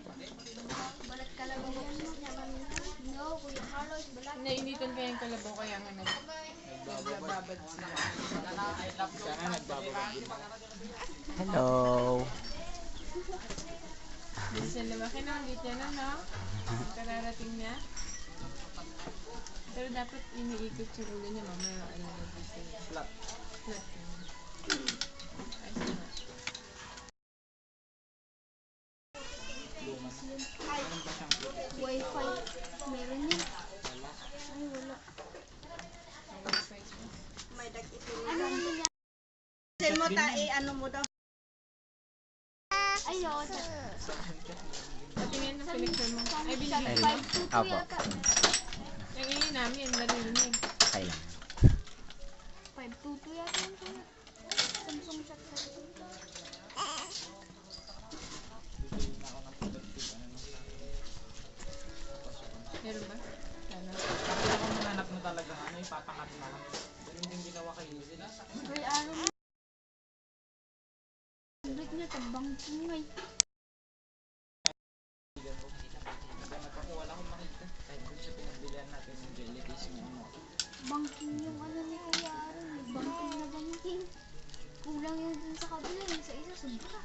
Balat kalabaw yan mo. No, Kuya Carlos, balat. Nainitan kaya yung kalabaw kaya nga nagbabad sila. Sana nagbababag din. Hello. Bisa lumaki na, ang liit niya na, no? Kararating niya. Pero dapat iniikot yung ulo niya, mamaya ano na dito. Flat. Flat. Ay, sana. Ay, wifi. Meron yan. Ay, wala. May dag-ipin. Ano yan? Send mo ano mo daw. Ayun. Patingin ng connection mo. Ay, binigay. Ayun. 522 Apo. yata. Ang ingin namin, narinig. Okay lang. 522 yata yun, kuya. Samsung shot sa Meron ba? Sana. Tapos ako mananap mo talaga ipapakat na lang. Pero hindi ginawa kay Hazel. Uy, ano mo? Break niya, tabang tungay. Wala akong makita. Kahit dun siya pinagbilihan natin ng jellyfish ng ano. Bangking yung ano ni Kuya Aaron. Bangking na bangking. Kulang yung dun sa kabila. Yung sa isa, sobra.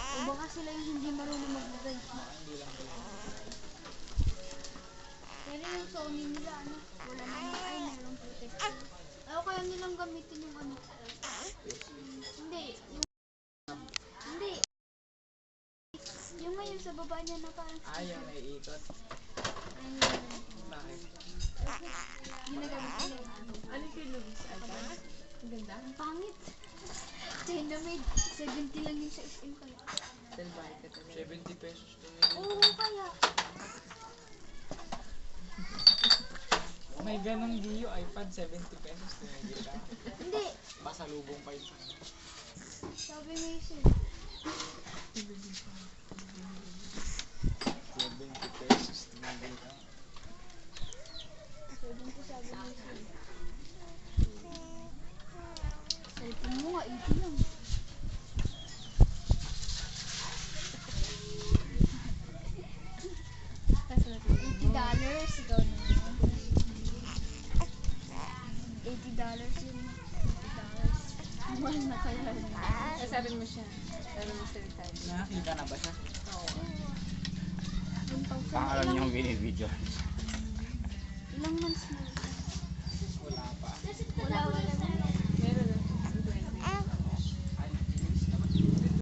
O baka sila yung hindi marunong maglagay. Pero yung Sony nila, ano, wala naman, ay, mayroong protection. Ayaw kaya nilang gamitin yung ano. Hindi, hindi. Yung ngayon sa baba niya na parang Ayaw na iikot. ay, Bakit? ginagamit nila yung ano. Ano yung Luis Alban? Ang ganda. Ang pangit. China made. 70 lang yung sa SM kaya. Salbahe ka talaga. 70 pesos to Oo, kaya. May ganong Dio iPad 70 pesos. Tumigil ka. Hindi. Pasalubong pa yun. Sabi mo yung 70 pesos. Tumigil ka. 70 sabi mo yung cellphone mo nga, 80 lang. Kasi natin. $80, ikaw na. $80 yun. $80. Mahal na kaya rin. Sabi mo siya. Sabi mo sa Ricardo. Nakakita na ba siya? Oo. 1,000. Pangalan yung binibidyo. Ilang months na